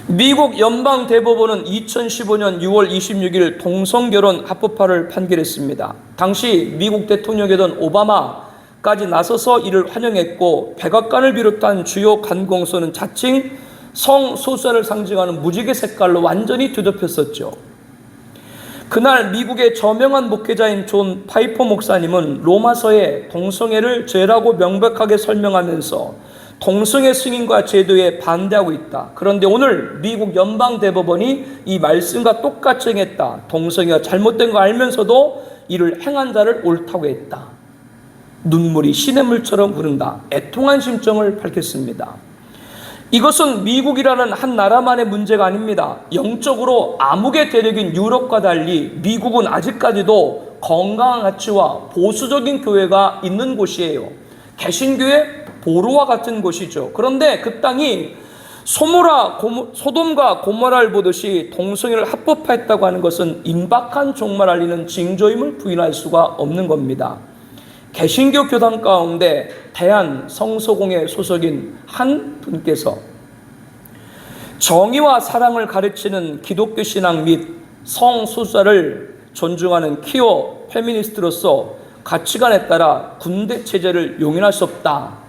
미국 연방대법원은 2015년 6월 26일 동성결혼 합법화를 판결했습니다. 당시 미국 대통령이던 오바마까지 나서서 이를 환영했고, 백악관을 비롯한 주요 관공서는 자칭 성소수자를 상징하는 무지개 색깔로 완전히 뒤덮였었죠. 그날 미국의 저명한 목회자인 존 파이퍼 목사님은 로마서에 동성애를 죄라고 명백하게 설명하면서 동성애 승인과 제도에 반대하고 있다. 그런데 오늘 미국 연방대법원이 이 말씀과 똑같이 행했다. 동성애가 잘못된 거 알면서도 이를 행한 자를 옳다고 했다. 눈물이 시냇물처럼 흐른다. 애통한 심정을 밝혔습니다. 이것은 미국이라는 한 나라만의 문제가 아닙니다. 영적으로 암흑의 대륙인 유럽과 달리 미국은 아직까지도 건강한 가치와 보수적인 교회가 있는 곳이에요. 개신교의 보루와 같은 곳이죠. 그런데 그 땅이 소돔과 고모라를 보듯이 동성애를 합법화했다고 하는 것은 임박한 종말 알리는 징조임을 부인할 수가 없는 겁니다. 개신교 교단 가운데 대한성소공회 소속인 한 분께서 정의와 사랑을 가르치는 기독교 신앙 및 성소수자를 존중하는 퀴어 페미니스트로서 가치관에 따라 군대 체제를 용인할 수 없다.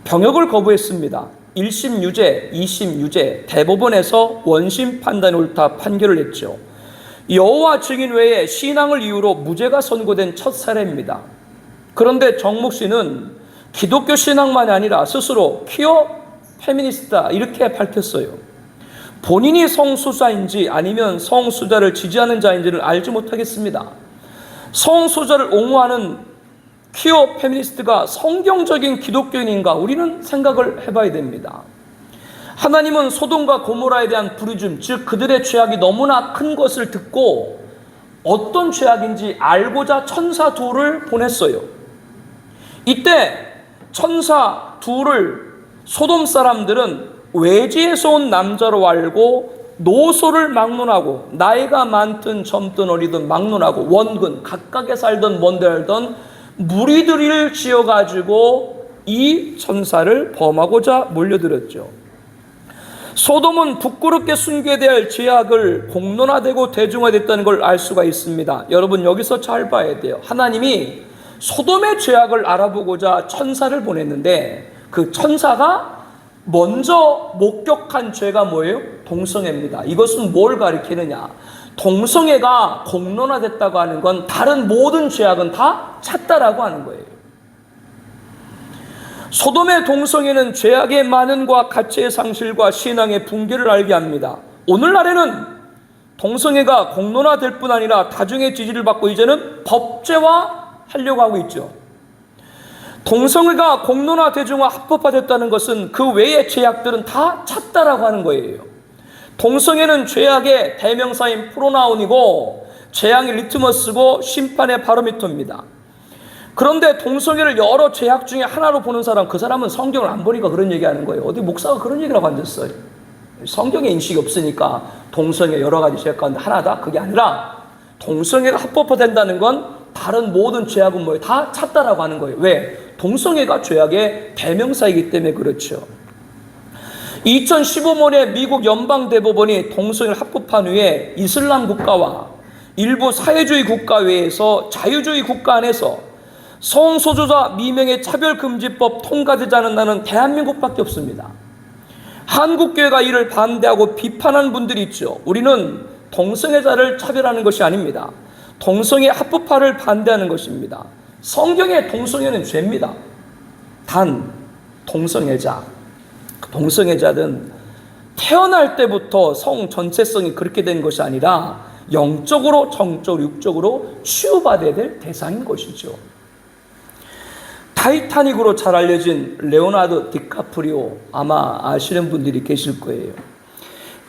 병역을 거부했습니다. 1심 유죄, 2심 유죄, 대법원에서 원심 판단이 옳다 판결을 했죠. 여호와 증인 외에 신앙을 이유로 무죄가 선고된 첫 사례입니다. 그런데 정목 씨는 기독교 신앙만이 아니라 스스로 퀴어 페미니스트다 이렇게 밝혔어요. 본인이 성소수자인지 아니면 성소수자를 지지하는 자인지를 알지 못하겠습니다. 성소수자를 옹호하는 퀴어 페미니스트가 성경적인 기독교인인가 우리는 생각을 해봐야 됩니다. 하나님은 소돔과 고모라에 대한 부르짖음, 즉 그들의 죄악이 너무나 큰 것을 듣고 어떤 죄악인지 알고자 천사 둘을 보냈어요. 이때 천사 둘을 소돔 사람들은 외지에서 온 지자로 알고 노소를 막론하고 나이가 많든 젊든 어리든 막론하고 원근 각각에 살던 먼데 알던 무리들을 지어가지고 이 천사를 범하고자 몰려들었죠. 소돔은 부끄럽게 숨겨야 될 죄악을 공론화되고 대중화됐다는 걸 알 수가 있습니다. 여러분 여기서 잘 봐야 돼요. 하나님이 소돔의 죄악을 알아보고자 천사를 보냈는데 그 천사가 먼저 목격한 죄가 뭐예요? 동성애입니다. 이것은 뭘 가리키느냐? 동성애가 공론화됐다고 하는 건 다른 모든 죄악은 다 찼다라고 하는 거예요. 소돔의 동성애는 죄악의 만연과 가치의 상실과 신앙의 붕괴를 알게 합니다. 오늘날에는 동성애가 공론화될 뿐 아니라 다중의 지지를 받고 이제는 법제화 하려고 하고 있죠. 동성애가 공론화, 대중화, 합법화됐다는 것은 그 외의 죄악들은 다 찼다라고 하는 거예요. 동성애는 죄악의 대명사인 프로나운이고 재앙의 리트머스고 심판의 바로미터입니다. 그런데 동성애를 여러 죄악 중에 하나로 보는 사람, 그 사람은 성경을 안 보니까 그런 얘기하는 거예요. 어디 목사가 그런 얘기라고 앉았어요. 성경에 인식이 없으니까 동성애 여러 가지 죄악 가운데 하나다? 그게 아니라 동성애가 합법화된다는 건 다른 모든 죄악은 뭐예요? 다 찼다라고 하는 거예요. 왜? 동성애가 죄악의 대명사이기 때문에 그렇죠. 2015년에 미국 연방대법원이 동성애를 합법한 후에 이슬람 국가와 일부 사회주의 국가 외에서 자유주의 국가 안에서 성소수자 미명의 차별금지법 통과되지 않은 나라는 대한민국밖에 없습니다. 한국교회가 이를 반대하고 비판한 분들이 있죠. 우리는 동성애자를 차별하는 것이 아닙니다. 동성애 합법화를 반대하는 것입니다. 성경의 동성애는 죄입니다. 단 동성애자는 태어날 때부터 성 전체성이 그렇게 된 것이 아니라 영적으로, 정적으로, 육적으로 치유받아야 될 대상인 것이죠. 타이타닉으로 잘 알려진 레오나르도 디카프리오 아마 아시는 분들이 계실 거예요.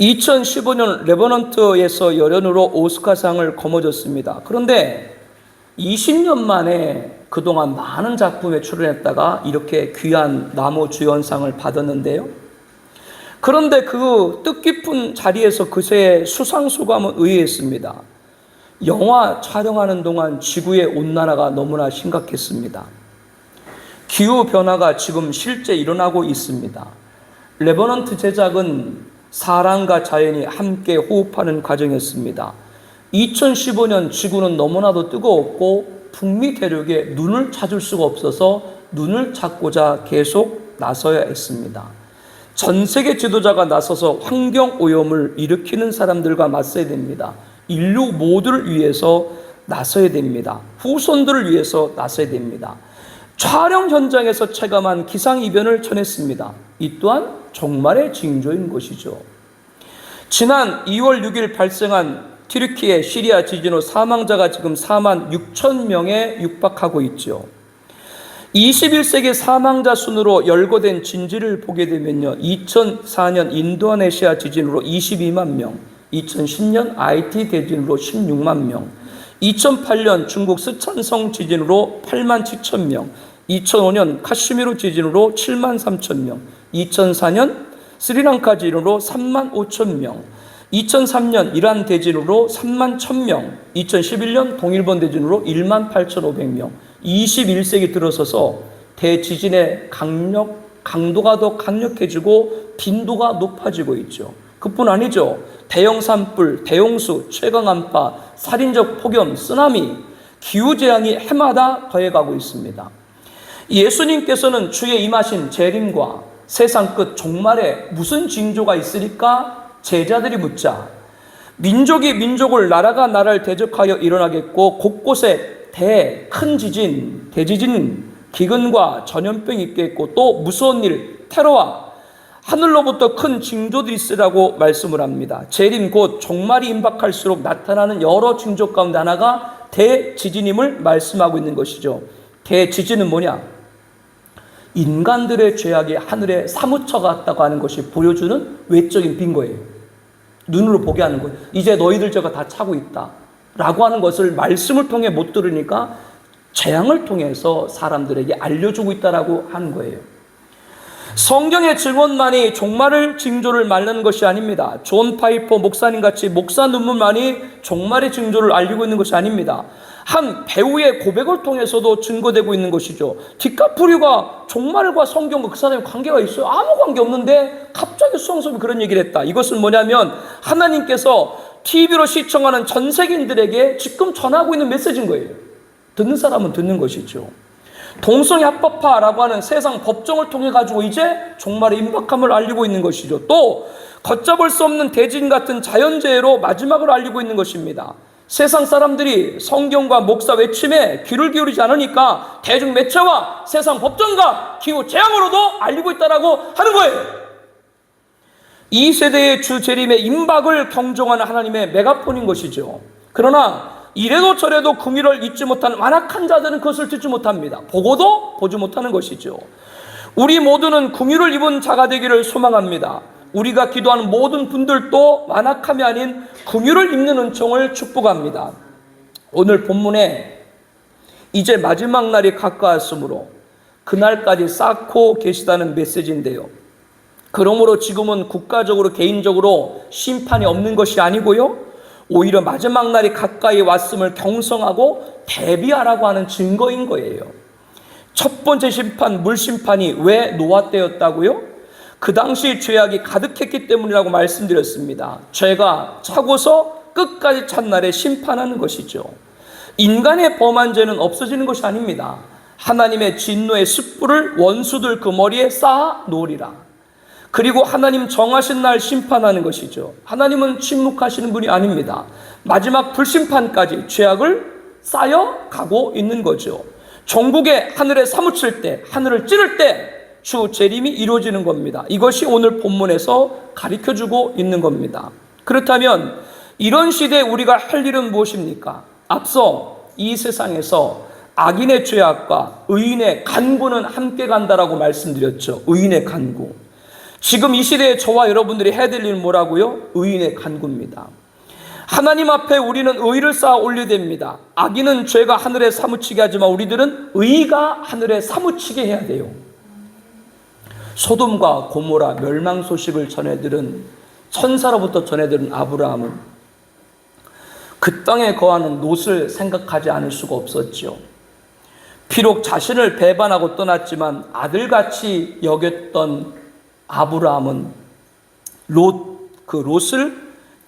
2015년 레버넌트에서 열연으로 오스카상을 거머쥐었습니다. 그런데 20년 만에 그동안 많은 작품에 출연했다가 이렇게 귀한 나무주연상을 받았는데요. 그런데 그 뜻깊은 자리에서 그새 수상소감은 의외였습니다. 영화 촬영하는 동안 지구의 온난화가 너무나 심각했습니다. 기후변화가 지금 실제 일어나고 있습니다. 레버넌트 제작은 사람과 자연이 함께 호흡하는 과정이었습니다. 2015년 지구는 너무나도 뜨거웠고 북미 대륙에 눈을 찾을 수가 없어서 눈을 찾고자 계속 나서야 했습니다. 전 세계 지도자가 나서서 환경오염을 일으키는 사람들과 맞서야 됩니다. 인류 모두를 위해서 나서야 됩니다. 후손들을 위해서 나서야 됩니다. 촬영 현장에서 체감한 기상이변을 전했습니다. 이 또한 종말의 징조인 것이죠. 지난 2월 6일 발생한 튀르키예 시리아 지진 후 사망자가 지금 4만 6천 명에 육박하고 있죠. 21세기 사망자 순으로 열거된 진지를 보게 되면요, 2004년 인도네시아 지진으로 22만 명, 2010년 IT 대진으로 16만 명, 2008년 중국 스촨성 지진으로 8만 7천 명, 2005년 카슈미르 지진으로 7만 3천 명, 2004년 스리랑카 지진으로 3만 5천 명, 2003년 이란 대진으로 3만 1,000명, 2011년 동일본 대진으로 1만 8,500명, 21세기 들어서서 대지진의 강도가 더 강력해지고 빈도가 높아지고 있죠. 그뿐 아니죠. 대형 산불, 대홍수, 최강한파, 살인적 폭염, 쓰나미, 기후재앙이 해마다 더해가고 있습니다. 예수님께서는 주의 임하신 재림과 세상 끝 종말에 무슨 징조가 있으리까? 제자들이 묻자 민족이 민족을, 나라가 나라를 대적하여 일어나겠고 곳곳에 큰 지진, 대지진, 기근과 전염병이 있겠고 또 무서운 일, 테러와 하늘로부터 큰 징조들이 있으라고 말씀을 합니다. 재림 곧 종말이 임박할수록 나타나는 여러 징조 가운데 하나가 대지진임을 말씀하고 있는 것이죠. 대지진은 뭐냐? 인간들의 죄악이 하늘에 사무쳐 갔다고 하는 것이 보여주는 외적인 빈거예요. 눈으로 보게 하는 거예요. 이제 너희들 죄가 다 차고 있다 라고 하는 것을 말씀을 통해 못 들으니까 재앙을 통해서 사람들에게 알려주고 있다라고 하는 거예요. 성경의 증언만이 종말의 징조를 말하는 것이 아닙니다. 존 파이퍼 목사님 같이 목사 논문만이 종말의 징조를 알리고 있는 것이 아닙니다. 한 배우의 고백을 통해서도 증거되고 있는 것이죠. 디카프리오가 종말과 성경과 그 사람의 관계가 있어요? 아무 관계 없는데 갑자기 수상섭이 그런 얘기를 했다. 이것은 뭐냐면 하나님께서 TV로 시청하는 전 세계인들에게 지금 전하고 있는 메시지인 거예요. 듣는 사람은 듣는 것이죠. 동성애 합법화라고 하는 세상 법정을 통해 가지고 이제 종말의 임박함을 알리고 있는 것이죠. 또 걷잡을 수 없는 대지진 같은 자연재해로 마지막을 알리고 있는 것입니다. 세상 사람들이 성경과 목사 외침에 귀를 기울이지 않으니까 대중 매체와 세상 법정과 기후 재앙으로도 알리고 있다라고 하는 거예요. 이 세대의 주 재림의 임박을 경종하는 하나님의 메가폰인 것이죠. 그러나 이래도 저래도 긍휼을 잊지 못한 완악한 자들은 그것을 듣지 못합니다. 보고도 보지 못하는 것이죠. 우리 모두는 긍휼을 입은 자가 되기를 소망합니다. 우리가 기도하는 모든 분들도 완악함이 아닌 긍휼을 입는 은총을 축복합니다. 오늘 본문에 이제 마지막 날이 가까웠으므로 그날까지 쌓고 계시다는 메시지인데요. 그러므로 지금은 국가적으로 개인적으로 심판이 없는 것이 아니고요, 오히려 마지막 날이 가까이 왔음을 경성하고 대비하라고 하는 증거인 거예요. 첫 번째 심판, 물심판이 왜 노아 때였다고요? 그 당시 죄악이 가득했기 때문이라고 말씀드렸습니다. 죄가 차고서 끝까지 찬 날에 심판하는 것이죠. 인간의 범한 죄는 없어지는 것이 아닙니다. 하나님의 진노의 숯불을 원수들 그 머리에 쌓아 놓으리라. 그리고 하나님 정하신 날 심판하는 것이죠. 하나님은 침묵하시는 분이 아닙니다. 마지막 불심판까지 죄악을 쌓여가고 있는 거죠. 종국에 하늘에 사무칠 때, 하늘을 찌를 때 주 재림이 이루어지는 겁니다. 이것이 오늘 본문에서 가르쳐주고 있는 겁니다. 그렇다면 이런 시대에 우리가 할 일은 무엇입니까? 앞서 이 세상에서 악인의 죄악과 의인의 간구는 함께 간다라고 말씀드렸죠. 의인의 간구. 지금 이 시대에 저와 여러분들이 해야 될 일은 뭐라고요? 의인의 간구입니다. 하나님 앞에 우리는 의를 쌓아 올려야 됩니다. 악인은 죄가 하늘에 사무치게 하지만 우리들은 의가 하늘에 사무치게 해야 돼요. 소돔과 고모라 멸망 소식을 전해들은 천사로부터 전해들은 아브라함은 그 땅에 거하는 롯을 생각하지 않을 수가 없었죠. 비록 자신을 배반하고 떠났지만 아들같이 여겼던 아브라함은 롯 그 롯을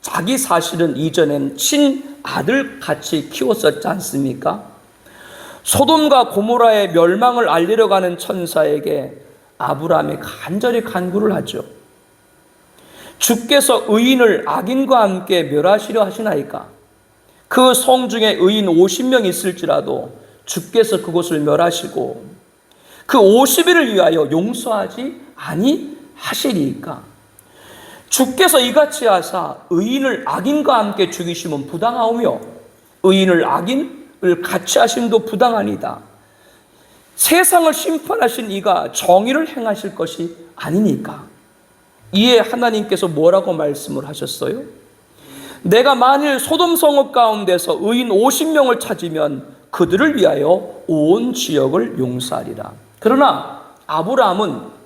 자기 사실은 이전엔 친아들 같이 키웠었지 않습니까? 소돔과 고모라의 멸망을 알리러 가는 천사에게 아브라함이 간절히 간구를 하죠. 주께서 의인을 악인과 함께 멸하시려 하시나이까? 그 성 중에 의인 50명 있을지라도 주께서 그곳을 멸하시고 그 50일을 위하여 용서하지 아니하시리이까? 주께서 이같이 하사 의인을 악인과 함께 죽이시면 부당하오며 의인을 악인을 같이 하심도 부당하니다. 세상을 심판하신 이가 정의를 행하실 것이 아니니까. 이에 하나님께서 뭐라고 말씀을 하셨어요? 내가 만일 소돔 성읍 가운데서 의인 50명을 찾으면 그들을 위하여 온 지역을 용서하리라. 그러나 아브라함은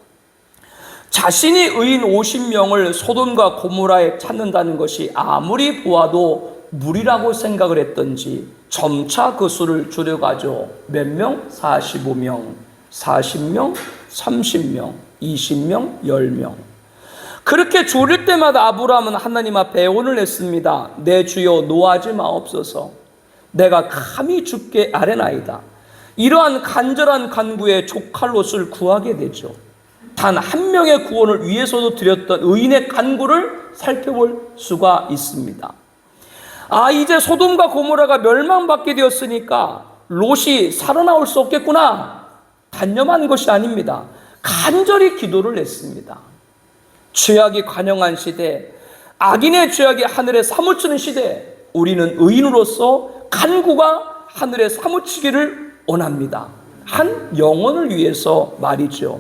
자신이 의인 50명을 소돔과 고모라에 찾는다는 것이 아무리 보아도 무리라고 생각을 했던지 점차 그 수를 줄여가죠. 몇 명? 45명, 40명, 30명, 20명, 10명. 그렇게 줄일 때마다 아브라함은 하나님 앞에 애원을 했습니다. 내 주여 노하지 마옵소서. 내가 감히 주께 아뢰나이다. 이러한 간절한 간구에 조카 롯을 구하게 되죠. 단 한 명의 구원을 위해서도 드렸던 의인의 간구를 살펴볼 수가 있습니다. 이제 소돔과 고모라가 멸망받게 되었으니까 롯이 살아나올 수 없겠구나. 단념한 것이 아닙니다. 간절히 기도를 했습니다. 죄악이 관영한 시대, 악인의 죄악이 하늘에 사무치는 시대, 우리는 의인으로서 간구가 하늘에 사무치기를 원합니다. 한 영혼을 위해서 말이죠.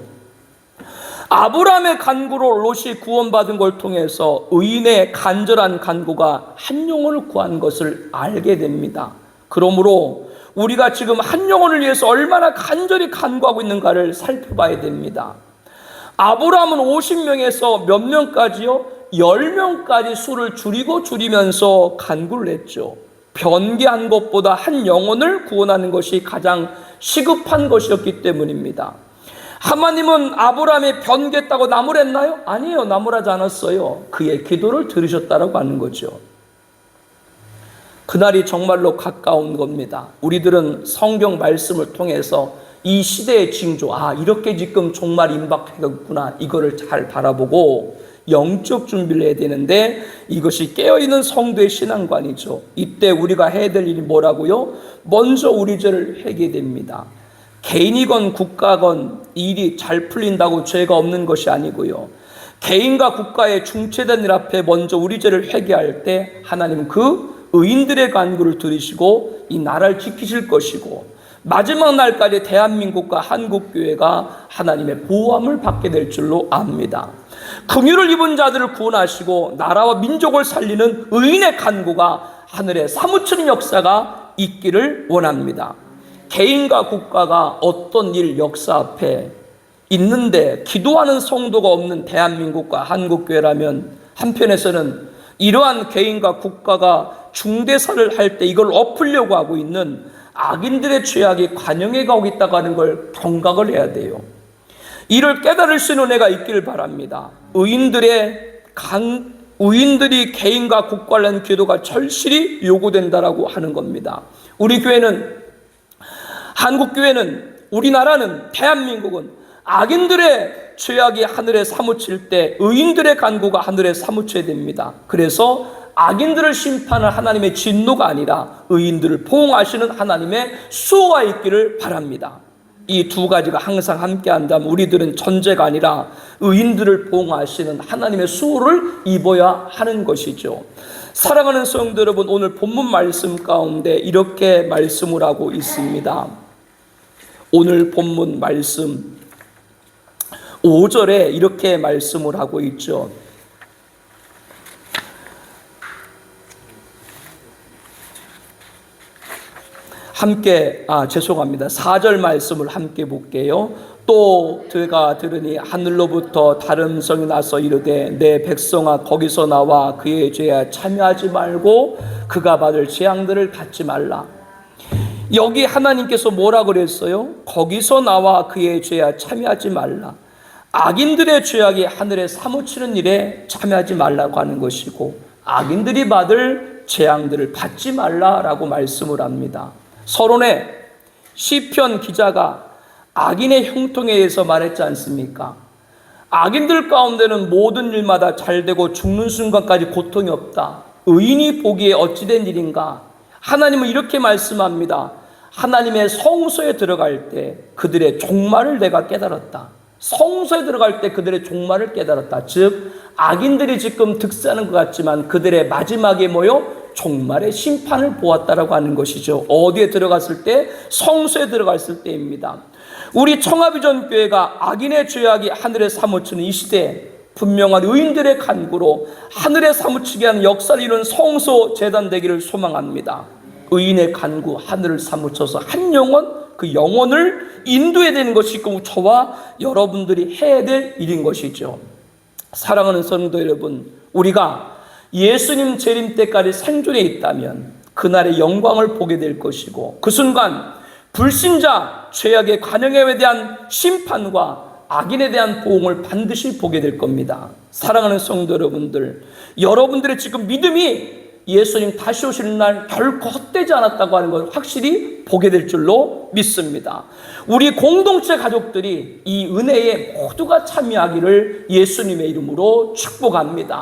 아브라함의 간구로 롯이 구원받은 걸 통해서 의인의 간절한 간구가 한 영혼을 구한 것을 알게 됩니다. 그러므로 우리가 지금 한 영혼을 위해서 얼마나 간절히 간구하고 있는가를 살펴봐야 됩니다. 아브라함은 50명에서 몇 명까지요? 10명까지 수를 줄이면서 간구를 했죠. 변개한 것보다 한 영혼을 구원하는 것이 가장 시급한 것이었기 때문입니다. 하나님은 아브라함이 변개했다고 나무랬나요? 아니에요. 나무라지 않았어요. 그의 기도를 들으셨다라고 하는 거죠. 그날이 정말로 가까운 겁니다. 우리들은 성경 말씀을 통해서 이 시대의 징조, 이렇게 지금 종말 임박하겠구나, 이거를 잘 바라보고 영적 준비를 해야 되는데 이것이 깨어있는 성도의 신앙관이죠. 이때 우리가 해야 될 일이 뭐라고요? 먼저 우리 죄를 회개됩니다. 개인이건 국가건 일이 잘 풀린다고 죄가 없는 것이 아니고요. 개인과 국가의 중체된 일 앞에 먼저 우리 죄를 회개할 때 하나님은 그 의인들의 간구를 들으시고 이 나라를 지키실 것이고 마지막 날까지 대한민국과 한국교회가 하나님의 보호함을 받게 될 줄로 압니다. 긍휼을 입은 자들을 구원하시고 나라와 민족을 살리는 의인의 간구가 하늘에 사무치는 역사가 있기를 원합니다. 개인과 국가가 어떤 일 역사 앞에 있는데 기도하는 성도가 없는 대한민국과 한국교회라면 한편에서는 이러한 개인과 국가가 중대사를 할 때 이걸 엎으려고 하고 있는 악인들의 죄악이 관영해 가고 있다고 하는 걸 경각을 해야 돼요. 이를 깨달을 수 있는 은혜가 있기를 바랍니다. 의인들이 개인과 국가를 한 기도가 절실히 요구된다라고 하는 겁니다. 우리 교회는, 한국교회는, 우리나라는, 대한민국은 악인들의 죄악이 하늘에 사무칠 때 의인들의 간구가 하늘에 사무쳐야 됩니다. 그래서 악인들을 심판할 하나님의 진노가 아니라 의인들을 보응하시는 하나님의 수호가 있기를 바랍니다. 이 두 가지가 항상 함께 한다면 우리들은 전제가 아니라 의인들을 보응하시는 하나님의 수호를 입어야 하는 것이죠. 사랑하는 성도 여러분, 오늘 본문 말씀 가운데 이렇게 말씀을 하고 있습니다. 오늘 본문 말씀 5절에 이렇게 말씀을 하고 있죠. 함께, 죄송합니다. 4절 말씀을 함께 볼게요. 또 그가 들으니 하늘로부터 다른 음성이 나서 이르되 내 백성아 거기서 나와 그의 죄에 참여하지 말고 그가 받을 재앙들을 받지 말라. 여기 하나님께서 뭐라 그랬어요? 거기서 나와 그의 죄에 참여하지 말라. 악인들의 죄악이 하늘에 사무치는 일에 참여하지 말라고 하는 것이고, 악인들이 받을 재앙들을 받지 말라라고 말씀을 합니다. 서론에 시편 기자가 악인의 형통에 의해서 말했지 않습니까? 악인들 가운데는 모든 일마다 잘되고 죽는 순간까지 고통이 없다. 의인이 보기에 어찌된 일인가? 하나님은 이렇게 말씀합니다. 하나님의 성소에 들어갈 때 그들의 종말을 내가 깨달았다. 성소에 들어갈 때 그들의 종말을 깨달았다. 즉 악인들이 지금 득세하는 것 같지만 그들의 마지막에 종말의 심판을 보았다라고 하는 것이죠. 어디에 들어갔을 때? 성소에 들어갔을 때입니다. 우리 청하비전 교회가 악인의 죄악이 하늘에 사무치는 이 시대에 분명한 의인들의 간구로 하늘에 사무치게 하는 역사를 이룬 성소 재단 되기를 소망합니다. 의인의 간구, 하늘을 사무쳐서 한 영혼, 그 영혼을 인도해야 되는 것이 저와 여러분들이 해야 될 일인 것이죠. 사랑하는 성도 여러분, 우리가 예수님 재림 때까지 생존해 있다면 그날의 영광을 보게 될 것이고, 그 순간 불신자 죄악의 관영에 대한 심판과 악인에 대한 보응을 반드시 보게 될 겁니다. 사랑하는 성도 여러분들, 여러분들의 지금 믿음이 예수님 다시 오시는 날 결코 헛되지 않았다고 하는 걸 확실히 보게 될 줄로 믿습니다. 우리 공동체 가족들이 이 은혜에 모두가 참여하기를 예수님의 이름으로 축복합니다.